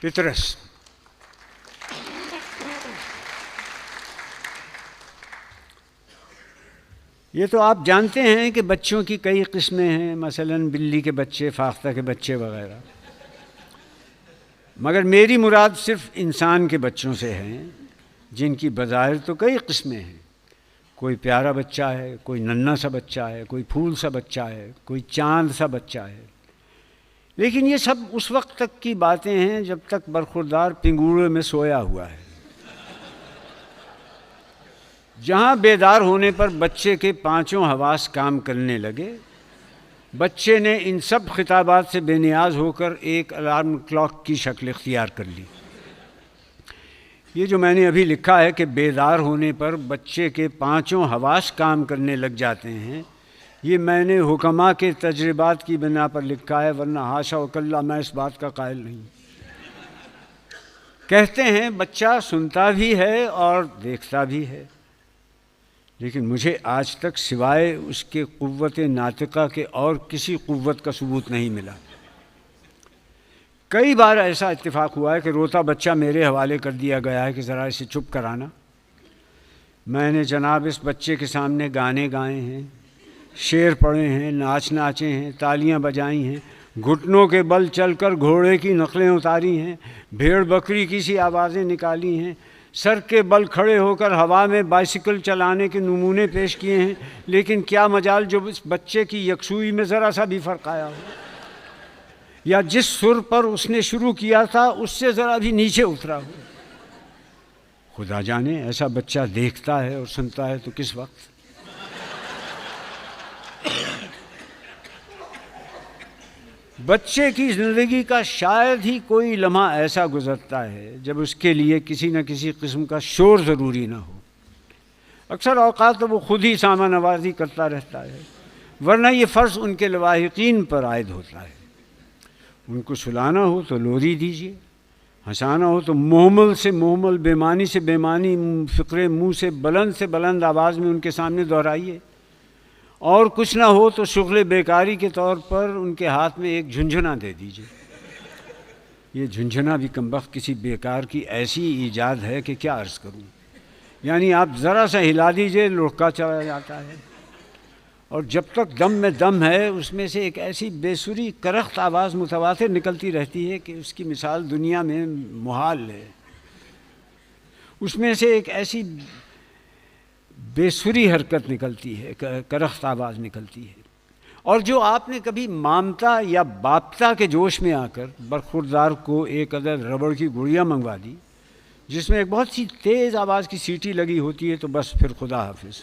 पितरस। ये तो आप जानते हैं कि बच्चों की कई किस्में हैं, मसलन बिल्ली के बच्चे, फाख्ता के बच्चे वगैरह, मगर मेरी मुराद सिर्फ इंसान के बच्चों से हैं, जिनकी बज़ाहिर तो कई किस्में हैं। कोई प्यारा बच्चा है, कोई नन्हा सा बच्चा है, कोई फूल सा बच्चा है, कोई चांद सा बच्चा है। लेकिन ये सब उस वक्त तक की बातें हैं जब तक बरखुरदार पिंगूड़े में सोया हुआ है। जहाँ बेदार होने पर बच्चे के पांचों हवास काम करने लगे, बच्चे ने इन सब खिताबात से बेनियाज होकर एक अलार्म क्लॉक की शक्ल इख्तियार कर ली। ये जो मैंने अभी लिखा है कि बेदार होने पर बच्चे के पांचों हवास काम करने लग जाते हैं, ये मैंने हुक्मा के तजर्बात की बिना पर लिखा है, वरना हाशा वकल्ला मैं इस बात का कायल नहीं। कहते हैं बच्चा सुनता भी है और देखता भी है, लेकिन मुझे आज तक सिवाय उसके क़ुव्वत नातिक़ा के और किसी क़ुव्वत का सबूत नहीं मिला। कई बार ऐसा इत्तेफाक हुआ है कि रोता बच्चा मेरे हवाले कर दिया गया है कि ज़रा इसे चुप कराना। मैंने जनाब इस बच्चे के सामने गाने गाए हैं, शेर पढ़े हैं, नाच नाचे हैं, तालियां बजाई हैं, घुटनों के बल चलकर घोड़े की नकलें उतारी हैं, भेड़ बकरी की सी आवाज़ें निकाली हैं, सर के बल खड़े होकर हवा में बाइसिकल चलाने के नमूने पेश किए हैं। लेकिन क्या मजाल जो इस बच्चे की यकसुई में ज़रा सा भी फ़र्क आया हो, या जिस सुर पर उसने शुरू किया था उससे ज़रा भी नीचे उतरा हो। खुदा जाने ऐसा बच्चा देखता है और सुनता है तो किस वक्त। बच्चे की ज़िंदगी का शायद ही कोई लम्हा ऐसा गुज़रता है जब उसके लिए किसी न किसी किस्म का शोर ज़रूरी ना हो। अक्सर औक़ात तो वो ख़ुद ही सामा नवाज़ी करता रहता है, वरना ये फ़र्ज़ उनके लवाहिकीन पर आयद होता है। उनको सुलाना हो तो लोरी दीजिए, हंसाना हो तो मोहमल से मोहमल, बेमानी से बेमानी फ़िक्रे मुँह से बुलंद आवाज़ में उनके सामने दोहराइए। और कुछ ना हो तो शुग़्ल बेकारी के तौर पर उनके हाथ में एक झुंझुना दे दीजिए। ये झुंझुना भी कमबख्त किसी बेकार की ऐसी ईजाद है कि क्या अर्ज़ करूँ। यानी आप ज़रा सा हिला दीजिए, लुढ़का चला जाता है, और जब तक दम में दम है उसमें से एक ऐसी बेसुरी करख्त आवाज़ मुतवातिर निकलती रहती है कि उसकी मिसाल दुनिया में मुहाल है। उसमें से एक ऐसी बेसुरी हरकत निकलती है, करख्त आवाज़ निकलती है, और जो आपने कभी मामता या बापता के जोश में आकर बरखुरदार को एक अदद रबड़ की गुड़िया मंगवा दी जिसमें एक बहुत सी तेज़ आवाज़ की सीटी लगी होती है, तो बस फिर खुदा हाफिज़।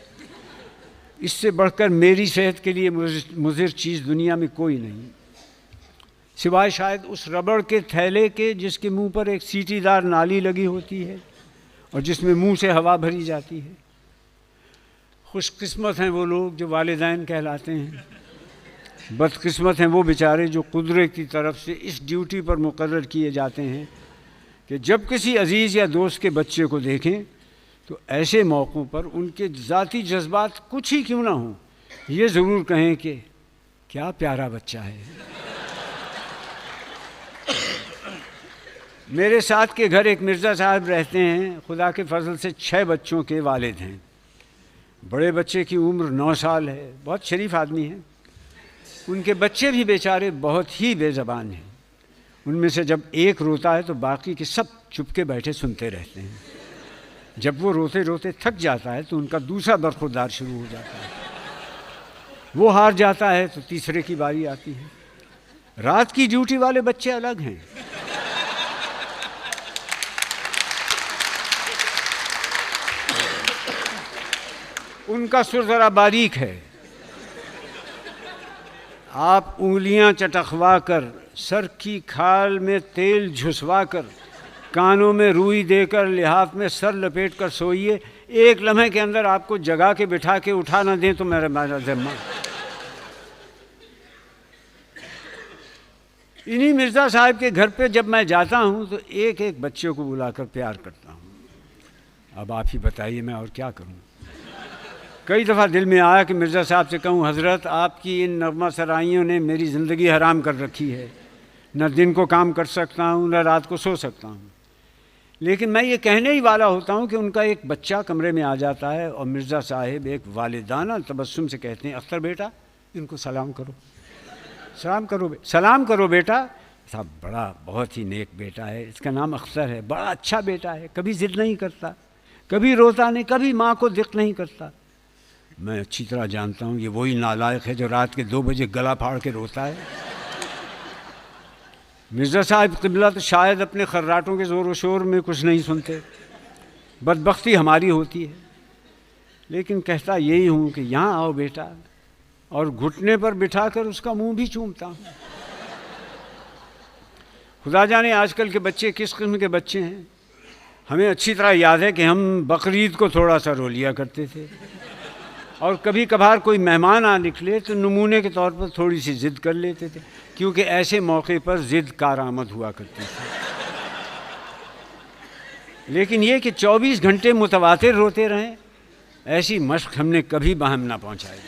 इससे बढ़कर मेरी सेहत के लिए मुज़िर चीज़ दुनिया में कोई नहीं, सिवाय शायद उस रबड़ के थैले के जिसके मुंह पर एक सीटीदार नाली लगी होती है और जिसमें मुंह से हवा भरी जाती है। खुशकिस्मत हैं वो लोग जो वालिदैन कहलाते हैं, बदकिस्मत हैं वो बेचारे जो कुदरत की तरफ से इस ड्यूटी पर मुकर्रर किए जाते हैं कि जब किसी अजीज़ या दोस्त के बच्चे को देखें तो ऐसे मौक़ों पर उनके ज़ाती जज्बात कुछ ही क्यों ना हों, ये ज़रूर कहें कि क्या प्यारा बच्चा है। मेरे साथ के घर एक मिर्ज़ा साहब रहते हैं, खुदा के फजल से 6 बच्चों के वालिद हैं। बड़े बच्चे की उम्र 9 साल है, बहुत शरीफ आदमी हैं। उनके बच्चे भी बेचारे बहुत ही बेज़बान हैं। उनमें से जब एक रोता है तो बाकी के सब चुपके बैठे सुनते रहते हैं। जब वो रोते रोते थक जाता है तो उनका दूसरा बरखुरदार शुरू हो जाता है। वो हार जाता है तो तीसरे की बारी आती है। रात की ड्यूटी वाले बच्चे अलग हैं। उनका सुर ज़रा बारीक है। आप उंगलियां चटखवा कर, सर की खाल में तेल झुसवा कर, कानों में रुई देकर, लिहाफ में सर लपेट कर सोइए, एक लम्हे के अंदर आपको जगा के बिठा के उठा ना दें तो मेरा ज़िम्मा। इन्हीं मिर्ज़ा साहब के घर पे जब मैं जाता हूँ तो एक एक बच्चे को बुलाकर प्यार करता हूँ। अब आप ही बताइए मैं और क्या करूँ। कई दफ़ा दिल में आया कि मिर्ज़ा साहब से कहूँ, हज़रत आपकी इन नगमा सराइयों ने मेरी ज़िंदगी हराम कर रखी है, न दिन को काम कर सकता हूँ न रात को सो सकता हूँ। लेकिन मैं ये कहने ही वाला होता हूँ कि उनका एक बच्चा कमरे में आ जाता है और मिर्ज़ा साहिब एक वालिदाना तबस्सुम से कहते हैं, अख्तर बेटा इनको सलाम करो, सलाम करो बेटा। साहब बड़ा बहुत ही नेक बेटा है, इसका नाम अख्तर है, बड़ा अच्छा बेटा है, कभी ज़िद नहीं करता, कभी रोता नहीं, कभी माँ को दिक्कत नहीं करता। मैं अच्छी तरह जानता हूँ ये वही नालायक है जो रात के 2 बजे गला फाड़ के रोता है। मिर्ज़ा साहिब क़िबला तो शायद अपने खर्राटों के ज़ोर व शोर में कुछ नहीं सुनते, बदबख्ती हमारी होती है। लेकिन कहता यही हूँ कि यहाँ आओ बेटा, और घुटने पर बिठाकर उसका मुंह भी चूमता हूँ। खुदा जाने आजकल के बच्चे किस किस्म के बच्चे हैं। हमें अच्छी तरह याद है कि हम बकरीद को थोड़ा सा रो लिया करते थे, और कभी कभार कोई मेहमान आ निकले तो नमूने के तौर पर थोड़ी सी ज़िद कर लेते थे, क्योंकि ऐसे मौके पर ज़िद कारआमद हुआ करती थी। लेकिन ये कि 24 घंटे मुतवातिर रोते रहें, ऐसी मश्क हमने कभी बहम ना पहुँचाई।